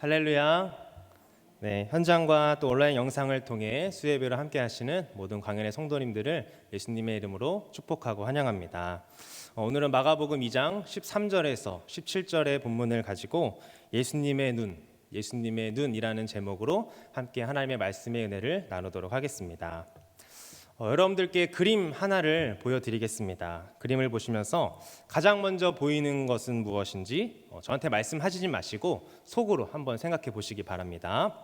할렐루야. 네, 현장과 또 온라인 영상을 통해 수예배로 함께 하시는 모든 광연의 성도님들을 예수님의 이름으로 축복하고 환영합니다. 오늘은 마가복음 2장 13절에서 17절의 본문을 가지고 예수님의 눈이라는 제목으로 함께 하나님의 말씀의 은혜를 나누도록 하겠습니다. 여러분들께 그림 하나를 보여드리겠습니다. 그림을 보시면서 가장 먼저 보이는 것은 무엇인지 저한테 말씀하시지 마시고 속으로 한번 생각해 보시기 바랍니다.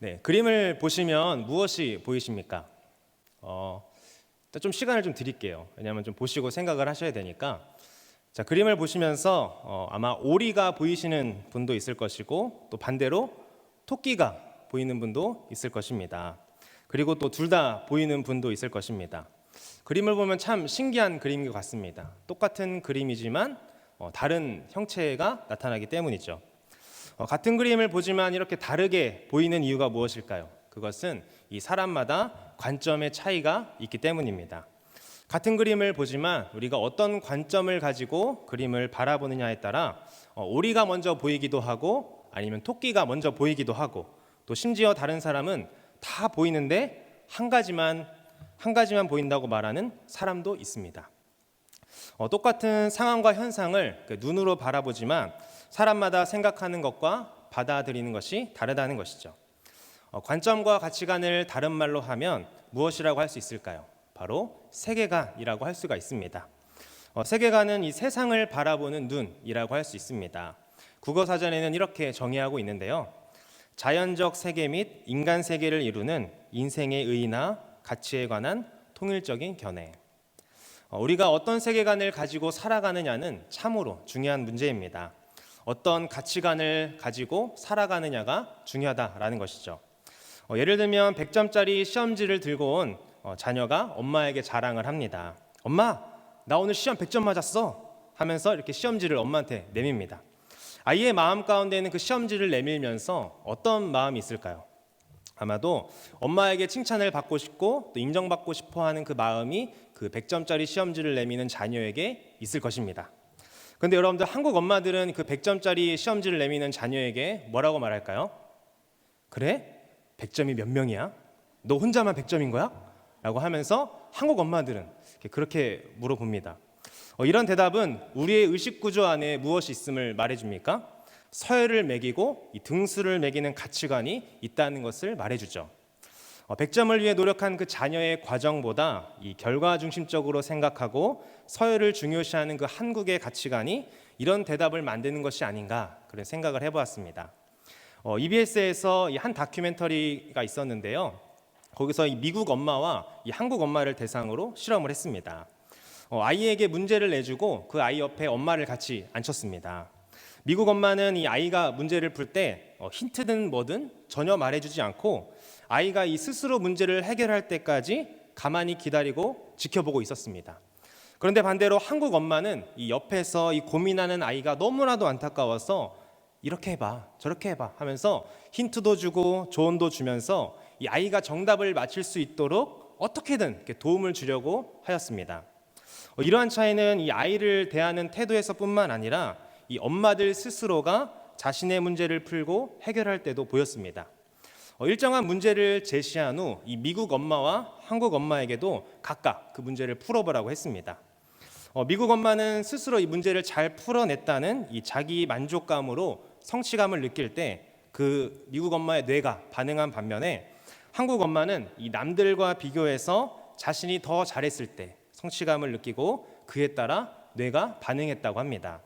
네, 그림을 보시면 무엇이 보이십니까? 좀 시간을 좀 드릴게요. 왜냐하면 좀 보시고 생각을 하셔야 되니까. 자, 그림을 보시면서 아마 오리가 보이시는 분도 있을 것이고 또 반대로 토끼가 보이는 분도 있을 것입니다. 그리고 또 둘 다 보이는 분도 있을 것입니다. 그림을 보면 참 신기한 그림인 것 같습니다. 똑같은 그림이지만 다른 형체가 나타나기 때문이죠. 같은 그림을 보지만 이렇게 다르게 보이는 이유가 무엇일까요? 그것은 이 사람마다 관점의 차이가 있기 때문입니다. 같은 그림을 보지만 우리가 어떤 관점을 가지고 그림을 바라보느냐에 따라 오리가 먼저 보이기도 하고 아니면 토끼가 먼저 보이기도 하고 또 심지어 다른 사람은 다 보이는데 한 가지만 보인다고 말하는 사람도 있습니다. 똑같은 상황과 현상을 눈으로 바라보지만 사람마다 생각하는 것과 받아들이는 것이 다르다는 것이죠. 관점과 가치관을 다른 말로 하면 무엇이라고 할 수 있을까요? 바로 세계관이라고 할 수가 있습니다. 세계관은 이 세상을 바라보는 눈이라고 할 수 있습니다. 국어사전에는 이렇게 정의하고 있는데요. 자연적 세계 및 인간 세계를 이루는 인생의 의의나 가치에 관한 통일적인 견해. 우리가 어떤 세계관을 가지고 살아가느냐는 참으로 중요한 문제입니다. 어떤 가치관을 가지고 살아가느냐가 중요하다라는 것이죠. 예를 들면 100점짜리 시험지를 들고 온 자녀가 엄마에게 자랑을 합니다. 엄마, 나 오늘 시험 100점 맞았어 하면서 이렇게 시험지를 엄마한테 내밉니다. 아이의 마음 가운데는 그 시험지를 내밀면서 어떤 마음이 있을까요? 아마도 엄마에게 칭찬을 받고 싶고 또 인정받고 싶어하는 그 마음이 그 100점짜리 시험지를 내미는 자녀에게 있을 것입니다. 그런데 여러분들 한국 엄마들은 그 100점짜리 시험지를 내미는 자녀에게 뭐라고 말할까요? 그래? 100점이 몇 명이야? 너 혼자만 100점인 거야? 라고 하면서 한국 엄마들은 그렇게 물어봅니다. 이런 대답은 우리의 의식 구조 안에 무엇이 있음을 말해줍니까? 서열을 매기고 이 등수를 매기는 가치관이 있다는 것을 말해주죠. 100점을 위해 노력한 그 자녀의 과정보다 이 결과 중심적으로 생각하고 서열을 중요시하는 그 한국의 가치관이 이런 대답을 만드는 것이 아닌가 그런 생각을 해보았습니다. EBS에서 한 다큐멘터리가 있었는데요. 거기서 이 미국 엄마와 이 한국 엄마를 대상으로 실험을 했습니다. 아이에게 문제를 내주고 그 아이 옆에 엄마를 같이 앉혔습니다. 미국 엄마는 이 아이가 문제를 풀 때 힌트든 뭐든 전혀 말해주지 않고 아이가 이 스스로 문제를 해결할 때까지 가만히 기다리고 지켜보고 있었습니다. 그런데 반대로 한국 엄마는 이 옆에서 이 고민하는 아이가 너무나도 안타까워서 이렇게 해봐 저렇게 해봐 하면서 힌트도 주고 조언도 주면서 이 아이가 정답을 맞힐 수 있도록 어떻게든 이렇게 도움을 주려고 하였습니다. 이러한 차이는 이 아이를 대하는 태도에서뿐만 아니라 이 엄마들 스스로가 자신의 문제를 풀고 해결할 때도 보였습니다. 일정한 문제를 제시한 후 이 미국 엄마와 한국 엄마에게도 각각 그 문제를 풀어보라고 했습니다. 미국 엄마는 스스로 이 문제를 잘 풀어냈다는 이 자기 만족감으로 성취감을 느낄 때 그 미국 엄마의 뇌가 반응한 반면에 한국 엄마는 이 남들과 비교해서 자신이 더 잘했을 때 성취감을 느끼고 그에 따라 뇌가 반응했다고 합니다.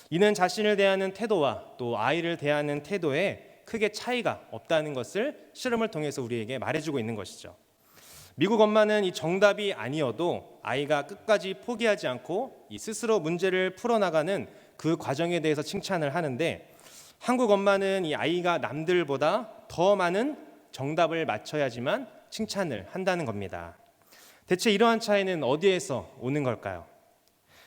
이는 자신을 대하는 태도와 또 아이를 대하는 태도에 크게 차이가 없다는 것을 실험을 통해서 우리에게 말해주고 있는 것이죠. 미국 엄마는 이 정답이 아니어도 아이가 끝까지 포기하지 않고 이 스스로 문제를 풀어나가는 그 과정에 대해서 칭찬을 하는데 한국 엄마는 이 아이가 남들보다 더 많은 정답을 맞춰야지만 칭찬을 한다는 겁니다. 대체 이러한 차이는 어디에서 오는 걸까요?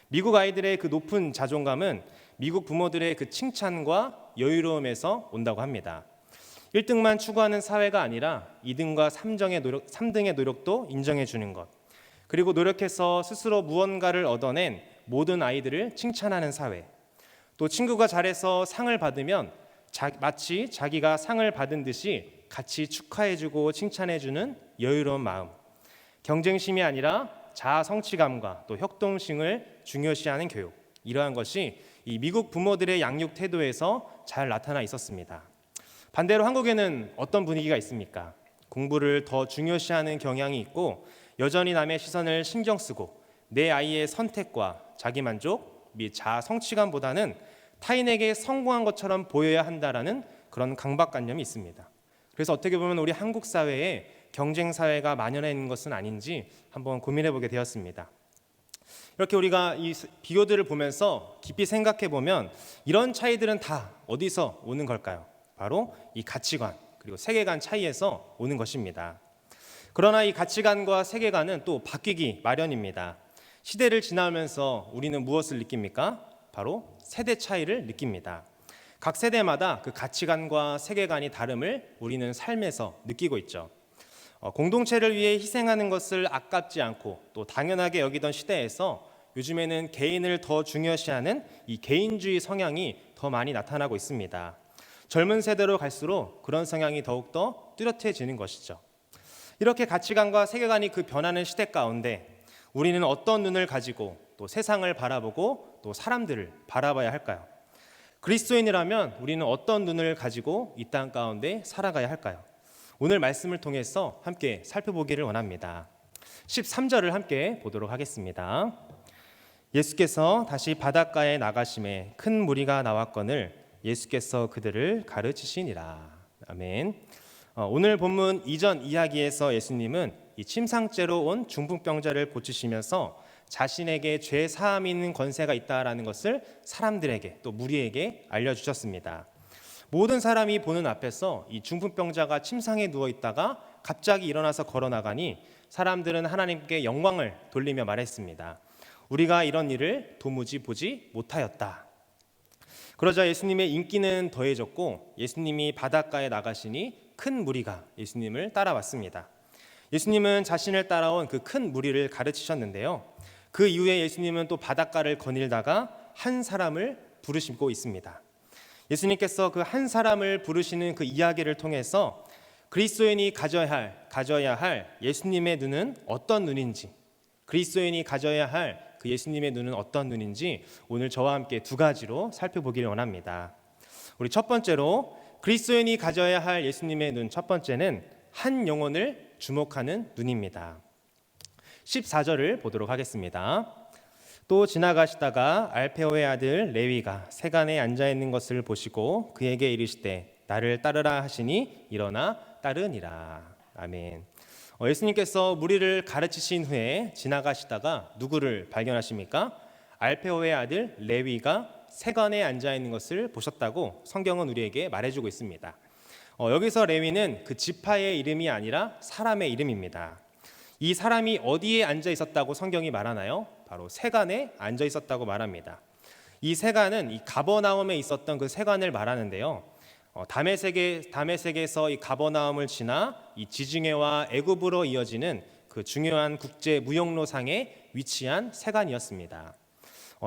미국 아이들의 그 높은 자존감은 미국 부모들의 그 칭찬과 여유로움에서 온다고 합니다. 1등만 추구하는 사회가 아니라 2등과 3등의 노력도 인정해 주는 것. 그리고 노력해서 스스로 무언가를 얻어낸 모든 아이들을 칭찬하는 사회. 또 친구가 잘해서 상을 받으면 마치 자기가 상을 받은 듯이 같이 축하해주고 칭찬해주는 여유로운 마음, 경쟁심이 아니라 자아 성취감과 또 협동심을 중요시하는 교육, 이러한 것이 이 미국 부모들의 양육 태도에서 잘 나타나 있었습니다. 반대로 한국에는 어떤 분위기가 있습니까? 공부를 더 중요시하는 경향이 있고 여전히 남의 시선을 신경 쓰고 내 아이의 선택과 자기만족 및 자아 성취감보다는 타인에게 성공한 것처럼 보여야 한다라는 그런 강박관념이 있습니다. 그래서 어떻게 보면 우리 한국 사회에 경쟁 사회가 만연해 있는 것은 아닌지 한번 고민해 보게 되었습니다. 이렇게 우리가 이 비교들을 보면서 깊이 생각해 보면 이런 차이들은 다 어디서 오는 걸까요? 바로 이 가치관 그리고 세계관 차이에서 오는 것입니다. 그러나 이 가치관과 세계관은 또 바뀌기 마련입니다. 시대를 지나면서 우리는 무엇을 느낍니까? 바로 세대 차이를 느낍니다. 각 세대마다 그 가치관과 세계관이 다름을 우리는 삶에서 느끼고 있죠. 공동체를 위해 희생하는 것을 아깝지 않고 또 당연하게 여기던 시대에서 요즘에는 개인을 더 중요시하는 이 개인주의 성향이 더 많이 나타나고 있습니다. 젊은 세대로 갈수록 그런 성향이 더욱더 뚜렷해지는 것이죠. 이렇게 가치관과 세계관이 그 변하는 시대 가운데 우리는 어떤 눈을 가지고 또 세상을 바라보고 또 사람들을 바라봐야 할까요? 그리스도인이라면 우리는 어떤 눈을 가지고 이 땅 가운데 살아가야 할까요? 오늘 말씀을 통해서 함께 살펴보기를 원합니다. 13절을 함께 보도록 하겠습니다. 예수께서 다시 바닷가에 나가심에 큰 무리가 나왔거늘 예수께서 그들을 가르치시니라. 아멘. 오늘 본문 이전 이야기에서 예수님은 이 침상죄로 온 중풍병자를 고치시면서 자신에게 죄 사함이 있는 권세가 있다라는 것을 사람들에게 또 무리에게 알려주셨습니다. 모든 사람이 보는 앞에서 이 중풍병자가 침상에 누워 있다가 갑자기 일어나서 걸어 나가니 사람들은 하나님께 영광을 돌리며 말했습니다. 우리가 이런 일을 도무지 보지 못하였다. 그러자 예수님의 인기는 더해졌고 예수님이 바닷가에 나가시니 큰 무리가 예수님을 따라왔습니다. 예수님은 자신을 따라온 그 큰 무리를 가르치셨는데요. 그 이후에 예수님은 또 바닷가를 거닐다가 한 사람을 부르시고 있습니다. 예수님께서 그 한 사람을 부르시는 그 이야기를 통해서 그리스도인이 가져야 할 예수님의 눈은 어떤 눈인지, 그리스도인이 가져야 할 그 예수님의 눈은 어떤 눈인지 오늘 저와 함께 두 가지로 살펴보기를 원합니다. 우리 첫 번째로 그리스도인이 가져야 할 예수님의 눈, 첫 번째는 한 영혼을 주목하는 눈입니다. 14절을 보도록 하겠습니다. 또 지나가시다가 알페오의 아들 레위가 세간에 앉아있는 것을 보시고 그에게 이르시되 나를 따르라 하시니 일어나 따르니라. 아멘. 예수님께서 무리를 가르치신 후에 지나가시다가 누구를 발견하십니까? 알페오의 아들 레위가 세간에 앉아있는 것을 보셨다고 성경은 우리에게 말해주고 있습니다. 여기서 레위는 그 지파의 이름이 아니라 사람의 이름입니다. 이 사람이 어디에 앉아 있었다고 성경이 말하나요? 바로 세간에 앉아 있었다고 말합니다. 이 세간은 이 가버나움에 있었던 그 세간을 말하는데요. 다메섹에서 이 가버나움을 지나 이 지중해와 애굽으로 이어지는 그 중요한 국제 무역로상에 위치한 세간이었습니다.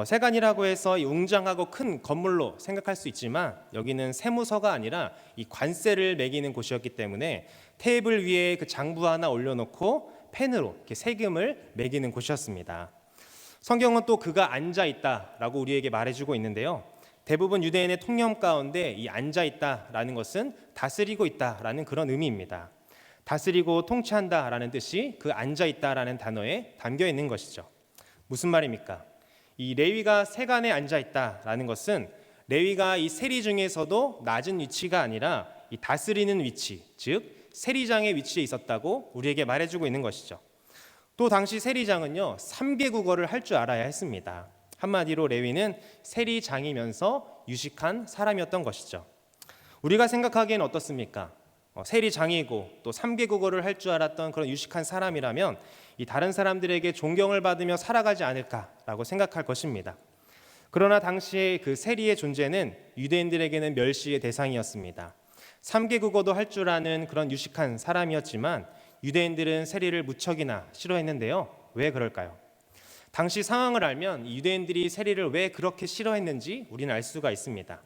세간이라고 해서 이 웅장하고 큰 건물로 생각할 수 있지만 여기는 세무서가 아니라 이 관세를 매기는 곳이었기 때문에 테이블 위에 그 장부 하나 올려놓고 펜으로 이렇게 세금을 매기는 곳이었습니다. 성경은 또 그가 앉아 있다라고 우리에게 말해주고 있는데요. 대부분 유대인의 통념 가운데 이 앉아 있다라는 것은 다스리고 있다라는 그런 의미입니다. 다스리고 통치한다라는 뜻이 그 앉아 있다라는 단어에 담겨 있는 것이죠. 무슨 말입니까? 이 레위가 세간에 앉아 있다라는 것은 레위가 이 세리 중에서도 낮은 위치가 아니라 이 다스리는 위치, 즉 세리장의 위치에 있었다고 우리에게 말해주고 있는 것이죠. 또 당시 세리장은요 3개 국어를 할 줄 알아야 했습니다. 한마디로 레위는 세리장이면서 유식한 사람이었던 것이죠. 우리가 생각하기엔 어떻습니까? 세리장이고 또 3개 국어를 할 줄 알았던 그런 유식한 사람이라면 이 다른 사람들에게 존경을 받으며 살아가지 않을까라고 생각할 것입니다. 그러나 당시에 그 세리의 존재는 유대인들에게는 멸시의 대상이었습니다. 3개 국어도 할 줄 아는 그런 유식한 사람이었지만 유대인들은 세리를 무척이나 싫어했는데요. 왜 그럴까요? 당시 상황을 알면 유대인들이 세리를 왜 그렇게 싫어했는지 우리는 알 수가 있습니다.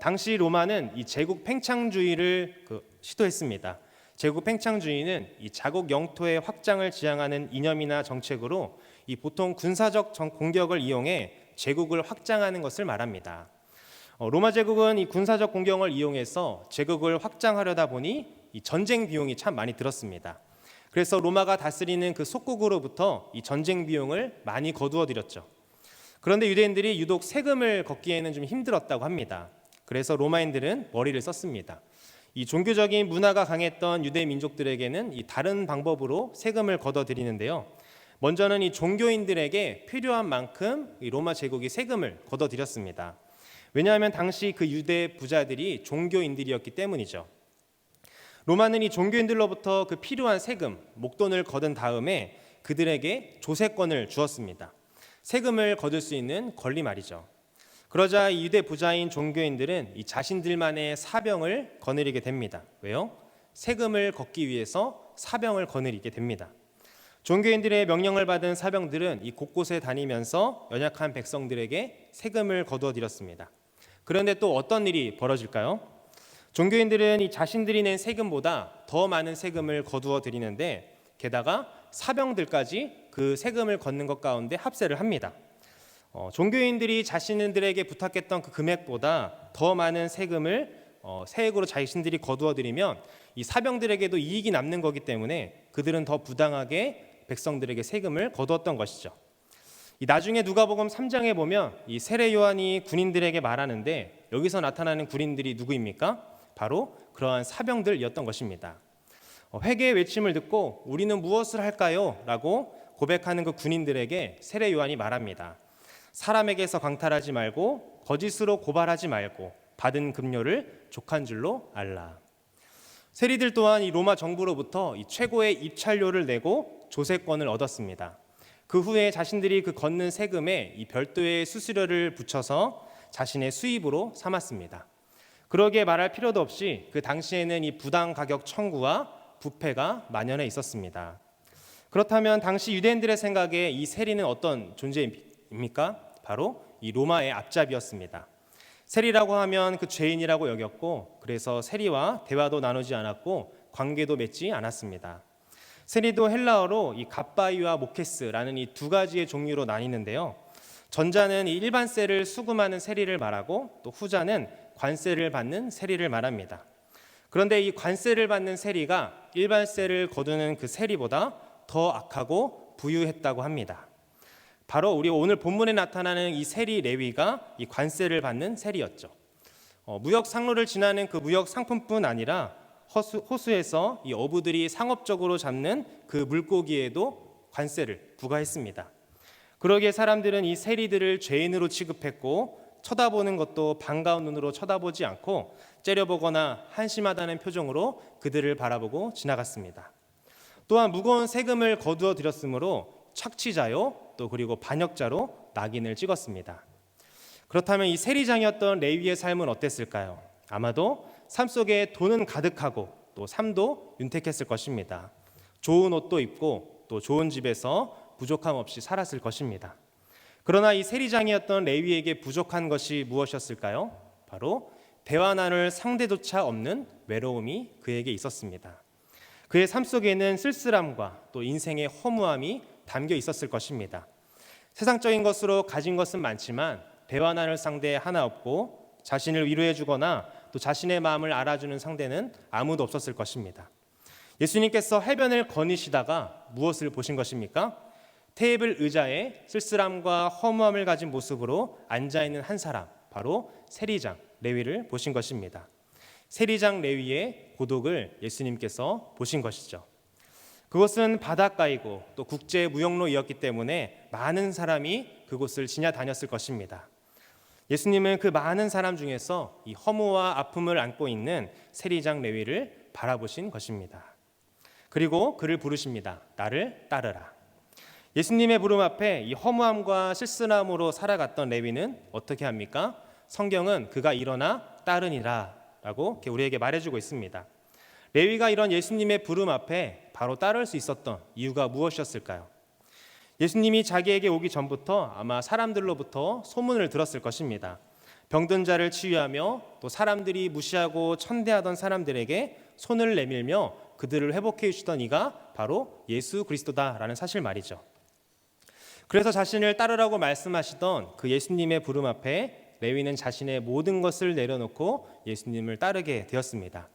당시 로마는 이 제국 팽창주의를 시도했습니다. 제국 팽창주의는 이 자국 영토의 확장을 지향하는 이념이나 정책으로 이 보통 군사적 공격을 이용해 제국을 확장하는 것을 말합니다. 로마 제국은 이 군사적 공격을 이용해서 제국을 확장하려다 보니 이 전쟁 비용이 참 많이 들었습니다. 그래서 로마가 다스리는 그 속국으로부터 이 전쟁 비용을 많이 거두어 들였죠. 그런데 유대인들이 유독 세금을 걷기에는 좀 힘들었다고 합니다. 그래서 로마인들은 머리를 썼습니다. 이 종교적인 문화가 강했던 유대 민족들에게는 이 다른 방법으로 세금을 걷어 들이는데요. 먼저는 이 종교인들에게 필요한 만큼 이 로마 제국이 세금을 걷어 들였습니다. 왜냐하면 당시 그 유대 부자들이 종교인들이었기 때문이죠. 로마는 이 종교인들로부터 그 필요한 세금, 목돈을 거둔 다음에 그들에게 조세권을 주었습니다. 세금을 거둘 수 있는 권리 말이죠. 그러자 이 유대 부자인 종교인들은 이 자신들만의 사병을 거느리게 됩니다. 왜요? 세금을 걷기 위해서 사병을 거느리게 됩니다. 종교인들의 명령을 받은 사병들은 이 곳곳에 다니면서 연약한 백성들에게 세금을 거두어 들였습니다. 그런데 또 어떤 일이 벌어질까요? 종교인들은 이 자신들이 낸 세금보다 더 많은 세금을 거두어 들이는데 게다가 사병들까지 그 세금을 걷는 것 가운데 합세를 합니다. 종교인들이 자신들에게 부탁했던 그 금액보다 더 많은 세금을 세액으로 자신들이 거두어 들이면 이 사병들에게도 이익이 남는 거기 때문에 그들은 더 부당하게 백성들에게 세금을 거두었던 것이죠. 이 나중에 누가복음 3장에 보면 이 세례 요한이 군인들에게 말하는데 여기서 나타나는 군인들이 누구입니까? 바로 그러한 사병들이었던 것입니다. 회개의 외침을 듣고 우리는 무엇을 할까요? 라고 고백하는 그 군인들에게 세례 요한이 말합니다. 사람에게서 강탈하지 말고 거짓으로 고발하지 말고 받은 급료를 족한 줄로 알라. 세리들 또한 이 로마 정부로부터 이 최고의 입찰료를 내고 조세권을 얻었습니다. 그 후에 자신들이 그 걷는 세금에 이 별도의 수수료를 붙여서 자신의 수입으로 삼았습니다. 그러기에 말할 필요도 없이 그 당시에는 이 부당 가격 청구와 부패가 만연해 있었습니다. 그렇다면 당시 유대인들의 생각에 이 세리는 어떤 존재입니까? 바로 이 로마의 앞잡이였습니다. 세리라고 하면 그 죄인이라고 여겼고 그래서 세리와 대화도 나누지 않았고 관계도 맺지 않았습니다. 세리도 헬라어로 이 갑바이와 모케스라는 이 두 가지의 종류로 나뉘는데요. 전자는 이 일반세를 수금하는 세리를 말하고 또 후자는 관세를 받는 세리를 말합니다. 그런데 이 관세를 받는 세리가 일반세를 거두는 그 세리보다 더 악하고 부유했다고 합니다. 바로 우리 오늘 본문에 나타나는 이 세리 레위가 이 관세를 받는 세리였죠. 무역 상로를 지나는 그 무역 상품뿐 아니라 호수에서 이 어부들이 상업적으로 잡는 그 물고기에도 관세를 부과했습니다. 그러기에 사람들은 이 세리들을 죄인으로 취급했고 쳐다보는 것도 반가운 눈으로 쳐다보지 않고 째려보거나 한심하다는 표정으로 그들을 바라보고 지나갔습니다. 또한 무거운 세금을 거두어 들였으므로 착취자요 또 그리고 반역자로 낙인을 찍었습니다. 그렇다면 이 세리장이었던 레위의 삶은 어땠을까요? 아마도 삶 속에 돈은 가득하고 또 삶도 윤택했을 것입니다. 좋은 옷도 입고 또 좋은 집에서 부족함 없이 살았을 것입니다. 그러나 이 세리장이었던 레위에게 부족한 것이 무엇이었을까요? 바로 대화 나눌 상대조차 없는 외로움이 그에게 있었습니다. 그의 삶 속에는 쓸쓸함과 또 인생의 허무함이 담겨 있었을 것입니다. 세상적인 것으로 가진 것은 많지만 대화 나눌 상대 하나 없고 자신을 위로해 주거나 또 자신의 마음을 알아주는 상대는 아무도 없었을 것입니다. 예수님께서 해변을 거니시다가 무엇을 보신 것입니까? 테이블 의자에 쓸쓸함과 허무함을 가진 모습으로 앉아있는 한 사람, 바로 세리장 레위를 보신 것입니다. 세리장 레위의 고독을 예수님께서 보신 것이죠. 그곳은 바닷가이고 또 국제 무역로이었기 때문에 많은 사람이 그곳을 지나다녔을 것입니다. 예수님은 그 많은 사람 중에서 이 허무와 아픔을 안고 있는 세리장 레위를 바라보신 것입니다. 그리고 그를 부르십니다. 나를 따르라. 예수님의 부름 앞에 이 허무함과 쓸쓸함으로 살아갔던 레위는 어떻게 합니까? 성경은 그가 일어나 따르니라 라고 우리에게 말해주고 있습니다. 레위가 이런 예수님의 부름 앞에 바로 따를 수 있었던 이유가 무엇이었을까요? 예수님이 자기에게 오기 전부터 아마 사람들로부터 소문을 들었을 것입니다. 병든 자를 치유하며 또 사람들이 무시하고 천대하던 사람들에게 손을 내밀며 그들을 회복해 주시던 이가 바로 예수 그리스도다라는 사실 말이죠. 그래서 자신을 따르라고 말씀하시던 그 예수님의 부름 앞에 레위는 자신의 모든 것을 내려놓고 예수님을 따르게 되었습니다.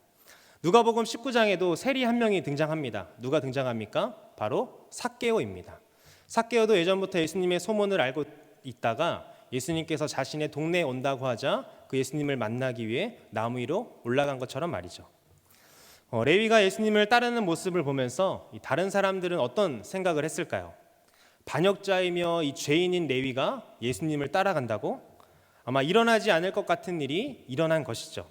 누가복음 19장에도 세리 한 명이 등장합니다. 누가 등장합니까? 바로 삭개오입니다. 삭개오도 예전부터 예수님의 소문을 알고 있다가 예수님께서 자신의 동네에 온다고 하자 그 예수님을 만나기 위해 나무 위로 올라간 것처럼 말이죠. 레위가 예수님을 따르는 모습을 보면서 다른 사람들은 어떤 생각을 했을까요? 반역자이며 이 죄인인 레위가 예수님을 따라간다고? 아마 일어나지 않을 것 같은 일이 일어난 것이죠.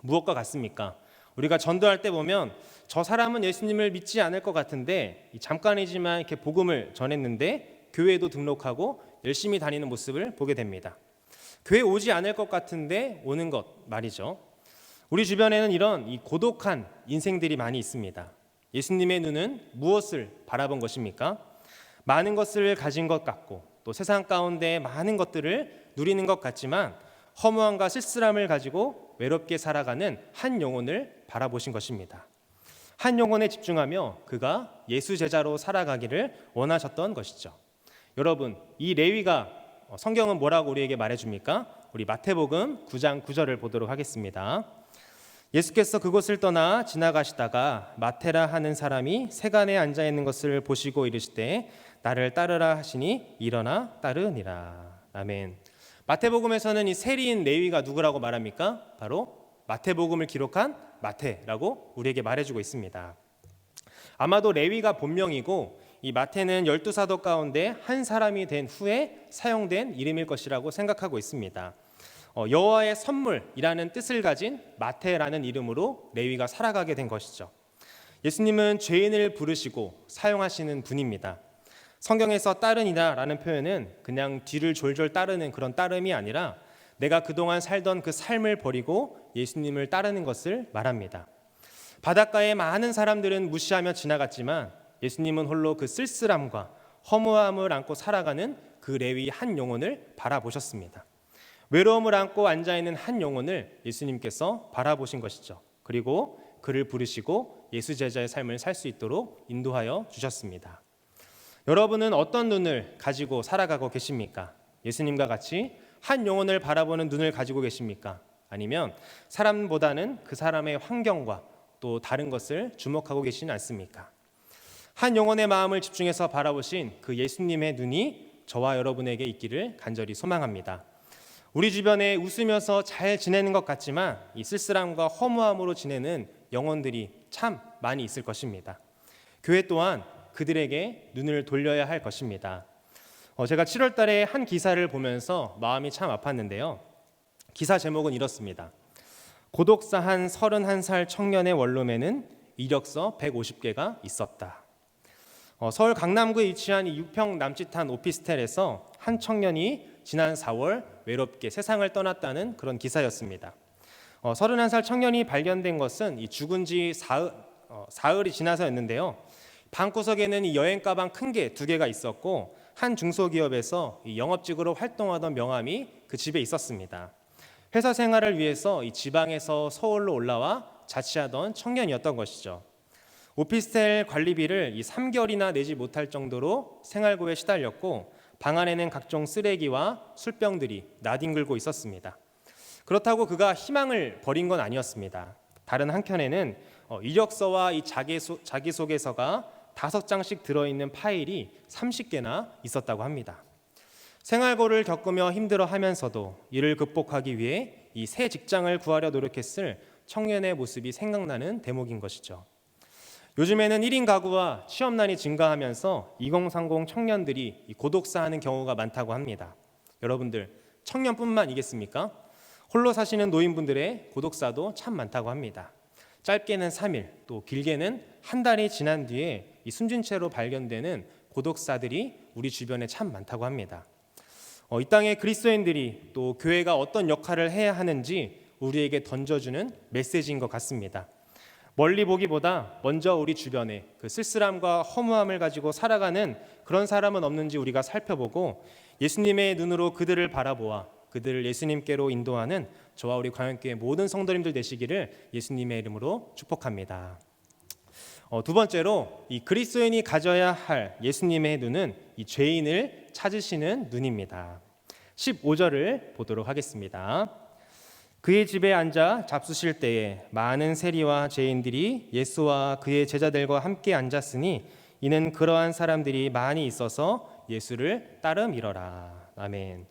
무엇과 같습니까? 우리가 전도할 때 보면 저 사람은 예수님을 믿지 않을 것 같은데 잠깐이지만 이렇게 복음을 전했는데 교회에도 등록하고 열심히 다니는 모습을 보게 됩니다. 교회 오지 않을 것 같은데 오는 것 말이죠. 우리 주변에는 이런 이 고독한 인생들이 많이 있습니다. 예수님의 눈은 무엇을 바라본 것입니까? 많은 것을 가진 것 같고 또 세상 가운데 많은 것들을 누리는 것 같지만 허무함과 쓸쓸함을 가지고 외롭게 살아가는 한 영혼을 바라보신 것입니다. 한 영혼에 집중하며 그가 예수 제자로 살아가기를 원하셨던 것이죠. 여러분, 이 레위가 성경은 뭐라고 우리에게 말해줍니까? 우리 마태복음 9장 9절을 보도록 하겠습니다. 예수께서 그곳을 떠나 지나가시다가 마테라 하는 사람이 세간에 앉아 있는 것을 보시고 이르시되 나를 따르라 하시니 일어나 따르니라. 아멘. 마태복음에서는 이 세리인 레위가 누구라고 말합니까? 바로 마태복음을 기록한 마태라고 우리에게 말해주고 있습니다. 아마도 레위가 본명이고 이 마태는 12사도 가운데 한 사람이 된 후에 사용된 이름일 것이라고 생각하고 있습니다. 여호와의 선물이라는 뜻을 가진 마태라는 이름으로 레위가 살아가게 된 것이죠. 예수님은 죄인을 부르시고 사용하시는 분입니다. 성경에서 따르니다라는 표현은 그냥 뒤를 졸졸 따르는 그런 따름이 아니라 내가 그동안 살던 그 삶을 버리고 예수님을 따르는 것을 말합니다. 바닷가에 많은 사람들은 무시하며 지나갔지만 예수님은 홀로 그 쓸쓸함과 허무함을 안고 살아가는 그 레위 한 영혼을 바라보셨습니다. 외로움을 안고 앉아있는 한 영혼을 예수님께서 바라보신 것이죠. 그리고 그를 부르시고 예수 제자의 삶을 살 수 있도록 인도하여 주셨습니다. 여러분은 어떤 눈을 가지고 살아가고 계십니까? 예수님과 같이 한 영혼을 바라보는 눈을 가지고 계십니까? 아니면 사람보다는 그 사람의 환경과 또 다른 것을 주목하고 계시지 않습니까? 한 영혼의 마음을 집중해서 바라보신 그 예수님의 눈이 저와 여러분에게 있기를 간절히 소망합니다. 우리 주변에 웃으면서 잘 지내는 것 같지만 이 쓸쓸함과 허무함으로 지내는 영혼들이 참 많이 있을 것입니다. 교회 또한 그들에게 눈을 돌려야 할 것입니다. 제가 7월 달에 한 기사를 보면서 마음이 참 아팠는데요. 기사 제목은 이렇습니다. 고독사 한 31살 청년의 원룸에는 이력서 150개가 있었다. 서울 강남구에 위치한 이 6평 남짓한 오피스텔에서 한 청년이 지난 4월 외롭게 세상을 떠났다는 그런 기사였습니다. 31살 청년이 발견된 것은 이 죽은 지 사흘이 지나서였는데요. 방구석에는 이 여행 가방 큰 게 2개가 있었고 한 중소기업에서 이 영업직으로 활동하던 명함이 그 집에 있었습니다. 회사 생활을 위해서 이 지방에서 서울로 올라와 자취하던 청년이었던 것이죠. 오피스텔 관리비를 이 3개월이나 내지 못할 정도로 생활고에 시달렸고 방 안에는 각종 쓰레기와 술병들이 나뒹굴고 있었습니다. 그렇다고 그가 희망을 버린 건 아니었습니다. 다른 한켠에는 이력서와 이 자기소개서가 5장씩 들어있는 파일이 30개나 있었다고 합니다. 생활고를 겪으며 힘들어하면서도 이를 극복하기 위해 이 새 직장을 구하려 노력했을 청년의 모습이 생각나는 대목인 것이죠. 요즘에는 1인 가구와 취업난이 증가하면서 2030 청년들이 고독사하는 경우가 많다고 합니다. 여러분들 청년뿐만이겠습니까? 홀로 사시는 노인분들의 고독사도 참 많다고 합니다. 짧게는 3일, 또 길게는 한 달이 지난 뒤에 이 숨진 채로 발견되는 고독사들이 우리 주변에 참 많다고 합니다. 이 땅의 그리스도인들이 또 교회가 어떤 역할을 해야 하는지 우리에게 던져주는 메시지인 것 같습니다. 멀리 보기보다 먼저 우리 주변에 그 쓸쓸함과 허무함을 가지고 살아가는 그런 사람은 없는지 우리가 살펴보고 예수님의 눈으로 그들을 바라보아 그들을 예수님께로 인도하는 저와 우리 광역교회 모든 성도님들 되시기를 예수님의 이름으로 축복합니다. 두 번째로 이 그리스도인이 가져야 할 예수님의 눈은 이 죄인을 찾으시는 눈입니다. 15절을 보도록 하겠습니다. 그의 집에 앉아 잡수실 때에 많은 세리와 죄인들이 예수와 그의 제자들과 함께 앉았으니 이는 그러한 사람들이 많이 있어서 예수를 따름이러라. 아멘.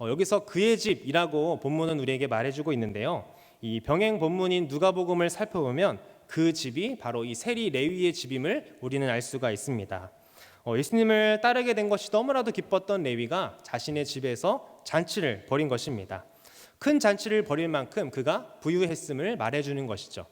여기서 그의 집이라고 본문은 우리에게 말해주고 있는데요. 이 병행 본문인 누가복음을 살펴보면 그 집이 바로 이 세리 레위의 집임을 우리는 알 수가 있습니다. 예수님을 따르게 된 것이 너무나도 기뻤던 레위가 자신의 집에서 잔치를 벌인 것입니다. 큰 잔치를 벌일 만큼 그가 부유했음을 말해주는 것이죠.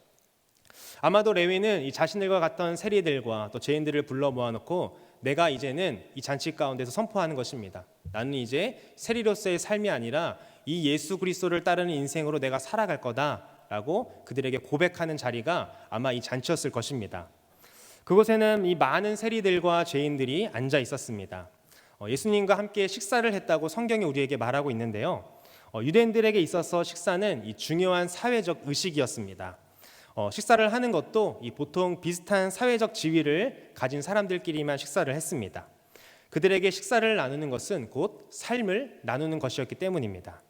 아마도 레위는 이 자신들과 같던 세리들과 또 죄인들을 불러 모아놓고 내가 이제는 이 잔치 가운데서 선포하는 것입니다. 나는 이제 세리로서의 삶이 아니라 이 예수 그리스도를 따르는 인생으로 내가 살아갈 거다라고 그들에게 고백하는 자리가 아마 이 잔치였을 것입니다. 그곳에는 이 많은 세리들과 죄인들이 앉아 있었습니다. 예수님과 함께 식사를 했다고 성경이 우리에게 말하고 있는데요. 유대인들에게 있어서 식사는 이 중요한 사회적 의식이었습니다. 식사를 하는 것도 이 보통 비슷한 사회적 지위를 가진 사람들끼리만 식사를 했습니다. 그들에게 식사를 나누는 것은 곧 삶을 나누는 것이었기 때문입니다.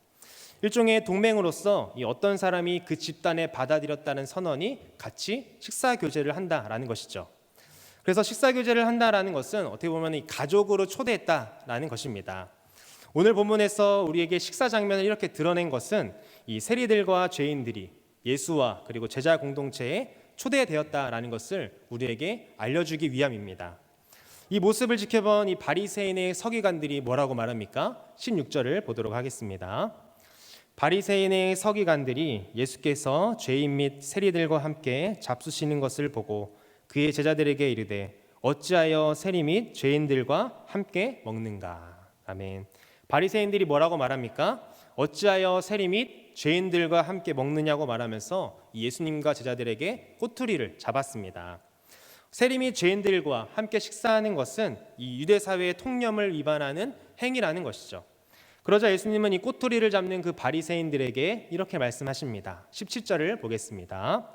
일종의 동맹으로서 이 어떤 사람이 그 집단에 받아들였다는 선언이 같이 식사 교제를 한다라는 것이죠. 그래서 식사 교제를 한다라는 것은 어떻게 보면 이 가족으로 초대했다라는 것입니다. 오늘 본문에서 우리에게 식사 장면을 이렇게 드러낸 것은 이 세리들과 죄인들이 예수와 그리고 제자 공동체에 초대되었다라는 것을 우리에게 알려주기 위함입니다. 이 모습을 지켜본 이 바리새인의 서기관들이 뭐라고 말합니까? 16절을 보도록 하겠습니다. 바리새인의 서기관들이 예수께서 죄인 및 세리들과 함께 잡수시는 것을 보고 그의 제자들에게 이르되 어찌하여 세리 및 죄인들과 함께 먹는가? 아멘. 바리새인들이 뭐라고 말합니까? 어찌하여 세리 및 죄인들과 함께 먹느냐고 말하면서 예수님과 제자들에게 꼬투리를 잡았습니다. 세리 및 죄인들과 함께 식사하는 것은 이 유대 사회의 통념을 위반하는 행위라는 것이죠. 그러자 예수님은 이 꼬투리를 잡는 그 바리새인들에게 이렇게 말씀하십니다. 17절을 보겠습니다.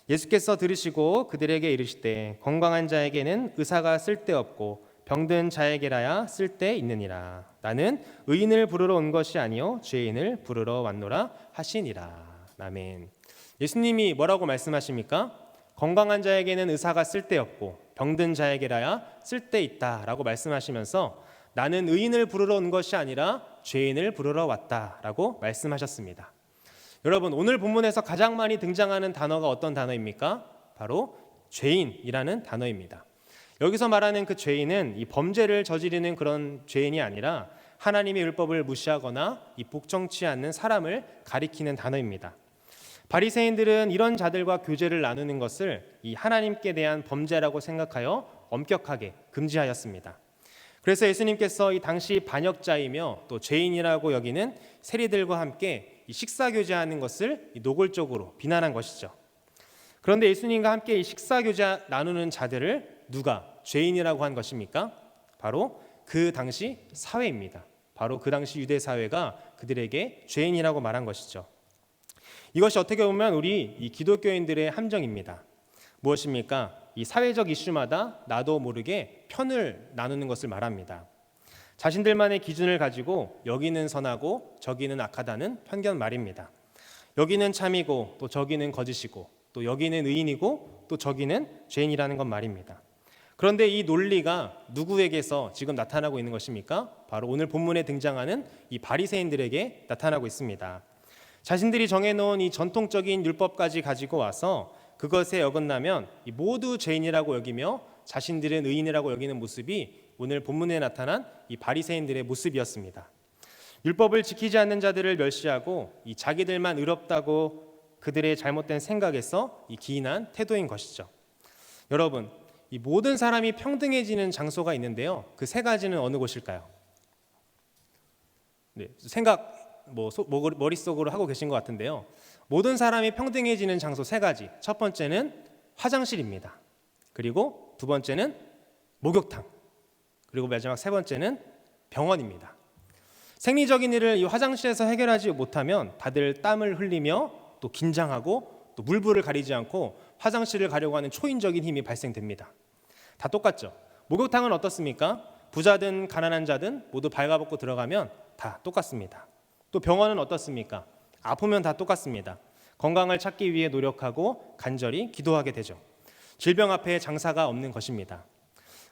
예수께서 들으시고 그들에게 이르시되 건강한 자에게는 의사가 쓸데없고 병든 자에게라야 쓸데있느니라. 나는 의인을 부르러 온 것이 아니요 죄인을 부르러 왔노라 하시니라. 아멘. 예수님이 뭐라고 말씀하십니까? 건강한 자에게는 의사가 쓸데없고 병든 자에게라야 쓸데있다라고 말씀하시면서 나는 의인을 부르러 온 것이 아니라 죄인을 부르러 왔다라고 말씀하셨습니다. 여러분, 오늘 본문에서 가장 많이 등장하는 단어가 어떤 단어입니까? 바로 죄인이라는 단어입니다. 여기서 말하는 그 죄인은 이 범죄를 저지르는 그런 죄인이 아니라 하나님의 율법을 무시하거나 이 복종치 않는 사람을 가리키는 단어입니다. 바리새인들은 이런 자들과 교제를 나누는 것을 이 하나님께 대한 범죄라고 생각하여 엄격하게 금지하였습니다. 그래서 예수님께서 이 당시 반역자이며 또 죄인이라고 여기는 세리들과 함께 이 식사 교제하는 것을 노골적으로 비난한 것이죠. 그런데 예수님과 함께 이 식사 교제 나누는 자들을 누가 죄인이라고 한 것입니까? 바로 그 당시 사회입니다. 바로 그 당시 유대 사회가 그들에게 죄인이라고 말한 것이죠. 이것이 어떻게 보면 우리 이 기독교인들의 함정입니다. 무엇입니까? 이 사회적 이슈마다 나도 모르게 편을 나누는 것을 말합니다. 자신들만의 기준을 가지고 여기는 선하고 저기는 악하다는 편견 말입니다. 여기는 참이고 또 저기는 거짓이고 또 여기는 의인이고 또 저기는 죄인이라는 건 말입니다. 그런데 이 논리가 누구에게서 지금 나타나고 있는 것입니까? 바로 오늘 본문에 등장하는 이 바리새인들에게 나타나고 있습니다. 자신들이 정해놓은 이 전통적인 율법까지 가지고 와서 그것에 어긋나면 모두 죄인이라고 여기며 자신들은 의인이라고 여기는 모습이 오늘 본문에 나타난 이 바리새인들의 모습이었습니다. 율법을 지키지 않는 자들을 멸시하고 이 자기들만 의롭다고 그들의 잘못된 생각에서 이 기인한 태도인 것이죠. 여러분, 이 모든 사람이 평등해지는 장소가 있는데요. 그 세 가지는 어느 곳일까요? 네, 생각 머릿속으로 하고 계신 것 같은데요. 모든 사람이 평등해지는 장소 세 가지. 첫 번째는 화장실입니다. 그리고 두 번째는 목욕탕. 그리고 마지막 세 번째는 병원입니다. 생리적인 일을 이 화장실에서 해결하지 못하면 다들 땀을 흘리며 또 긴장하고 또 물불을 가리지 않고 화장실을 가려고 하는 초인적인 힘이 발생됩니다. 다 똑같죠. 목욕탕은 어떻습니까? 부자든 가난한 자든 모두 발가벗고 들어가면 다 똑같습니다. 또 병원은 어떻습니까? 아프면 다 똑같습니다. 건강을 찾기 위해 노력하고 간절히 기도하게 되죠. 질병 앞에 장사가 없는 것입니다.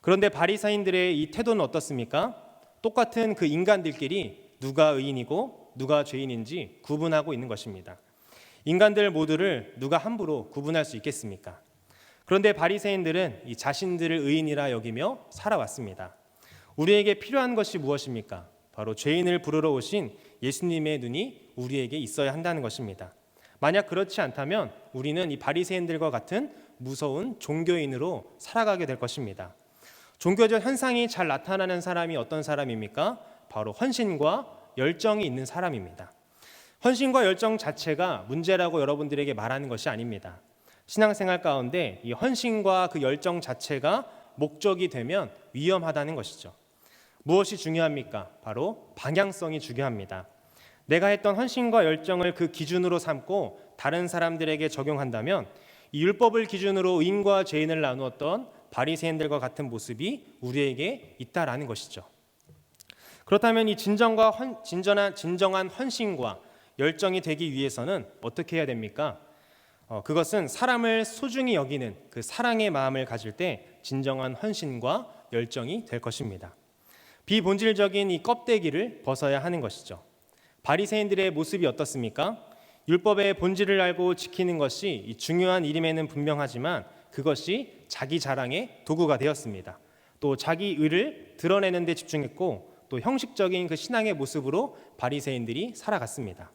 그런데 바리새인들의 이 태도는 어떻습니까? 똑같은 그 인간들끼리 누가 의인이고 누가 죄인인지 구분하고 있는 것입니다. 인간들 모두를 누가 함부로 구분할 수 있겠습니까? 그런데 바리새인들은 이 자신들을 의인이라 여기며 살아왔습니다. 우리에게 필요한 것이 무엇입니까? 바로 죄인을 부르러 오신 예수님의 눈이 우리에게 있어야 한다는 것입니다. 만약 그렇지 않다면 우리는 이 바리새인들과 같은 무서운 종교인으로 살아가게 될 것입니다. 종교적 현상이 잘 나타나는 사람이 어떤 사람입니까? 바로 헌신과 열정이 있는 사람입니다. 헌신과 열정 자체가 문제라고 여러분들에게 말하는 것이 아닙니다. 신앙생활 가운데 이 헌신과 그 열정 자체가 목적이 되면 위험하다는 것이죠. 무엇이 중요합니까? 바로 방향성이 중요합니다. 내가 했던 헌신과 열정을 그 기준으로 삼고 다른 사람들에게 적용한다면 이 율법을 기준으로 의인과 죄인을 나누었던 바리새인들과 같은 모습이 우리에게 있다라는 것이죠. 그렇다면 이 진정한 헌신과 열정이 되기 위해서는 어떻게 해야 됩니까? 그것은 사람을 소중히 여기는 그 사랑의 마음을 가질 때 진정한 헌신과 열정이 될 것입니다. 비본질적인 이 껍데기를 벗어야 하는 것이죠. 바리새인들의 모습이 어떻습니까? 율법의 본질을 알고 지키는 것이 중요한 일임에는 분명하지만 그것이 자기 자랑의 도구가 되었습니다. 또 자기 의를 드러내는 데 집중했고 또 형식적인 그 신앙의 모습으로 바리새인들이 살아갔습니다.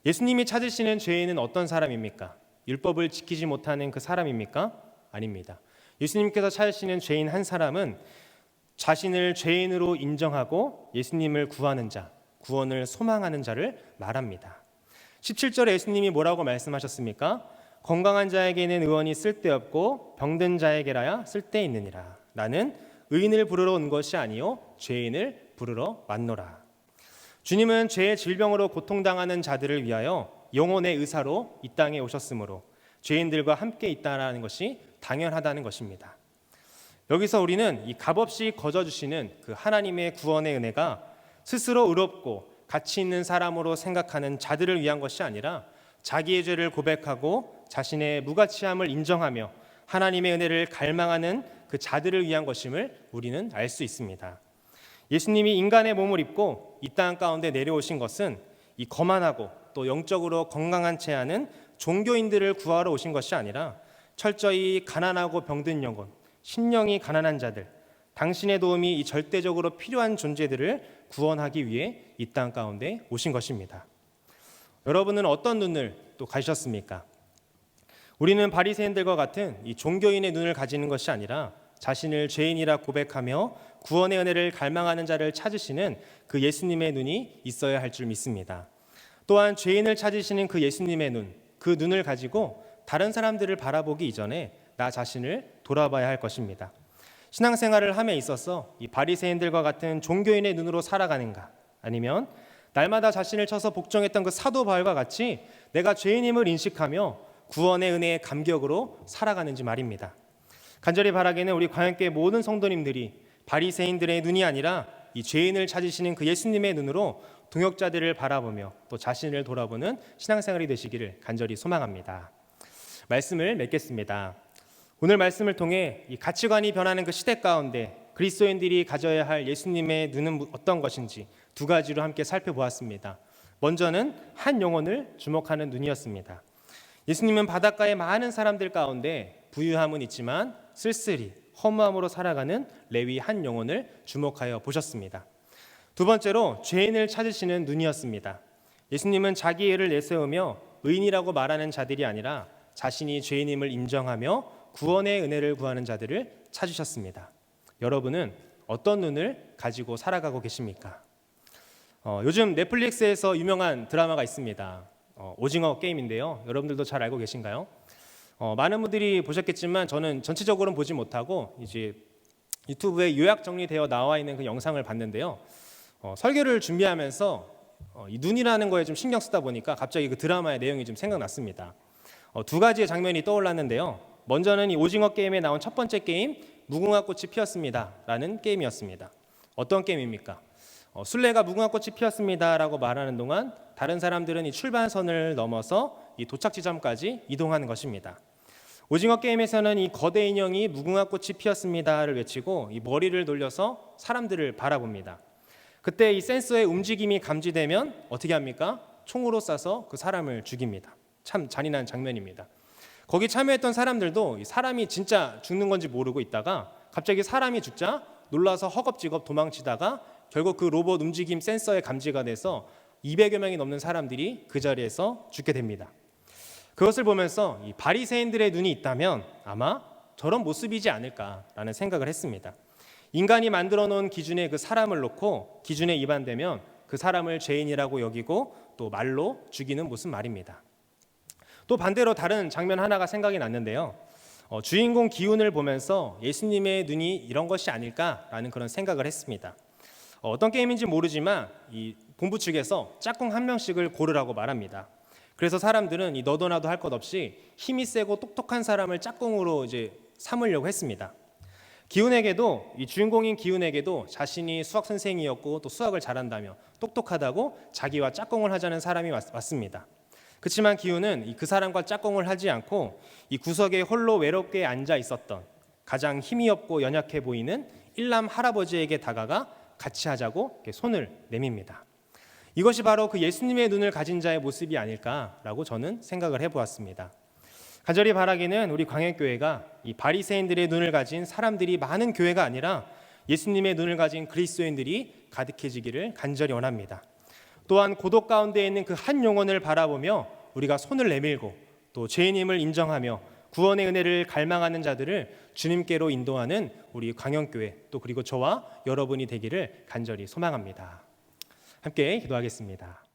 예수님이 찾으시는 죄인은 어떤 사람입니까? 율법을 지키지 못하는 그 사람입니까? 아닙니다. 예수님께서 찾으시는 죄인 한 사람은 자신을 죄인으로 인정하고 예수님을 구하는 자, 구원을 소망하는 자를 말합니다. 17절에 예수님이 뭐라고 말씀하셨습니까? 건강한 자에게는 의원이 쓸데없고 병든 자에게라야 쓸데있느니라. 나는 의인을 부르러 온 것이 아니요 죄인을 부르러 왔노라. 주님은 죄의 질병으로 고통당하는 자들을 위하여 영혼의 의사로 이 땅에 오셨으므로 죄인들과 함께 있다라는 것이 당연하다는 것입니다. 여기서 우리는 이 값없이 거저주시는 그 하나님의 구원의 은혜가 스스로 의롭고 가치 있는 사람으로 생각하는 자들을 위한 것이 아니라 자기의 죄를 고백하고 자신의 무가치함을 인정하며 하나님의 은혜를 갈망하는 그 자들을 위한 것임을 우리는 알 수 있습니다. 예수님이 인간의 몸을 입고 이 땅 가운데 내려오신 것은 이 거만하고 또 영적으로 건강한 채 하는 종교인들을 구하러 오신 것이 아니라 철저히 가난하고 병든 영혼, 심령이 가난한 자들, 당신의 도움이 이 절대적으로 필요한 존재들을 구원하기 위해 이 땅 가운데 오신 것입니다. 여러분은 어떤 눈을 또 가지셨습니까? 우리는 바리새인들과 같은 이 종교인의 눈을 가지는 것이 아니라 자신을 죄인이라 고백하며 구원의 은혜를 갈망하는 자를 찾으시는 그 예수님의 눈이 있어야 할 줄 믿습니다. 또한 죄인을 찾으시는 그 예수님의 눈, 그 눈을 가지고 다른 사람들을 바라보기 이전에 나 자신을 돌아봐야 할 것입니다. 신앙생활을 함에 있어서 이 바리새인들과 같은 종교인의 눈으로 살아가는가, 아니면 날마다 자신을 쳐서 복종했던 그 사도 바울과 같이 내가 죄인임을 인식하며 구원의 은혜의 감격으로 살아가는지 말입니다. 간절히 바라기는 우리 광역교회 모든 성도님들이 바리새인들의 눈이 아니라 이 죄인을 찾으시는 그 예수님의 눈으로 동역자들을 바라보며 또 자신을 돌아보는 신앙생활이 되시기를 간절히 소망합니다. 말씀을 맺겠습니다. 오늘 말씀을 통해 이 가치관이 변하는 그 시대 가운데 그리스도인들이 가져야 할 예수님의 눈은 어떤 것인지 두 가지로 함께 살펴보았습니다. 먼저는 한 영혼을 주목하는 눈이었습니다. 예수님은 바닷가의 많은 사람들 가운데 부유함은 있지만 쓸쓸히 허무함으로 살아가는 레위 한 영혼을 주목하여 보셨습니다. 두 번째로 죄인을 찾으시는 눈이었습니다. 예수님은 자기 의를 내세우며 의인이라고 말하는 자들이 아니라 자신이 죄인임을 인정하며 구원의 은혜를 구하는 자들을 찾으셨습니다. 여러분은 어떤 눈을 가지고 살아가고 계십니까? 요즘 넷플릭스에서 유명한 드라마가 있습니다. 오징어 게임인데요. 여러분들도 잘 알고 계신가요? 많은 분들이 보셨겠지만 저는 전체적으로는 보지 못하고 이제 유튜브에 요약 정리되어 나와 있는 그 영상을 봤는데요. 설교를 준비하면서 이 눈이라는 거에 좀 신경 쓰다 보니까 갑자기 그 드라마의 내용이 좀 생각났습니다. 두 가지의 장면이 떠올랐는데요. 먼저는 이 오징어 게임에 나온 첫 번째 게임 무궁화 꽃이 피었습니다 라는 게임이었습니다. 어떤 게임입니까? 술래가 무궁화 꽃이 피었습니다라고 말하는 동안 다른 사람들은 이 출발선을 넘어서 이 도착 지점까지 이동하는 것입니다. 오징어 게임에서는 이 거대 인형이 무궁화 꽃이 피었습니다를 외치고 이 머리를 돌려서 사람들을 바라봅니다. 그때 이 센서의 움직임이 감지되면 어떻게 합니까? 총으로 쏴서 그 사람을 죽입니다. 참 잔인한 장면입니다. 거기 참여했던 사람들도 이 사람이 진짜 죽는 건지 모르고 있다가 갑자기 사람이 죽자 놀라서 허겁지겁 도망치다가 결국 그 로봇 움직임 센서에 감지가 돼서 200여 명이 넘는 사람들이 그 자리에서 죽게 됩니다. 그것을 보면서 이 바리새인들의 눈이 있다면 아마 저런 모습이지 않을까라는 생각을 했습니다. 인간이 만들어 놓은 기준에 그 사람을 놓고 기준에 위반되면 그 사람을 죄인이라고 여기고 또 말로 죽이는 모습 말입니다. 또 반대로 다른 장면 하나가 생각이 났는데요. 주인공 기훈을 보면서 예수님의 눈이 이런 것이 아닐까라는 그런 생각을 했습니다. 어떤 게임인지 모르지만 이 본부 측에서 짝꿍 한 명씩을 고르라고 말합니다. 그래서 사람들은 이 너도 나도 할 것 없이 힘이 세고 똑똑한 사람을 짝꿍으로 이제 삼으려고 했습니다. 기훈에게도 이 주인공인 기훈에게도 자신이 수학 선생이었고 또 수학을 잘한다며 똑똑하다고 자기와 짝꿍을 하자는 사람이 왔습니다. 그렇지만 기훈은 그 사람과 짝꿍을 하지 않고 이 구석에 홀로 외롭게 앉아 있었던 가장 힘이 없고 연약해 보이는 일남 할아버지에게 다가가 같이 하자고 손을 내밉니다. 이것이 바로 그 예수님의 눈을 가진 자의 모습이 아닐까라고 저는 생각을 해보았습니다. 간절히 바라기는 우리 광역교회가 이 바리새인들의 눈을 가진 사람들이 많은 교회가 아니라 예수님의 눈을 가진 그리스도인들이 가득해지기를 간절히 원합니다. 또한 고독 가운데 있는 그 한 영혼을 바라보며 우리가 손을 내밀고 또 죄인임을 인정하며 구원의 은혜를 갈망하는 자들을 주님께로 인도하는 우리 광역교회 또 그리고 저와 여러분이 되기를 간절히 소망합니다. 함께 기도하겠습니다.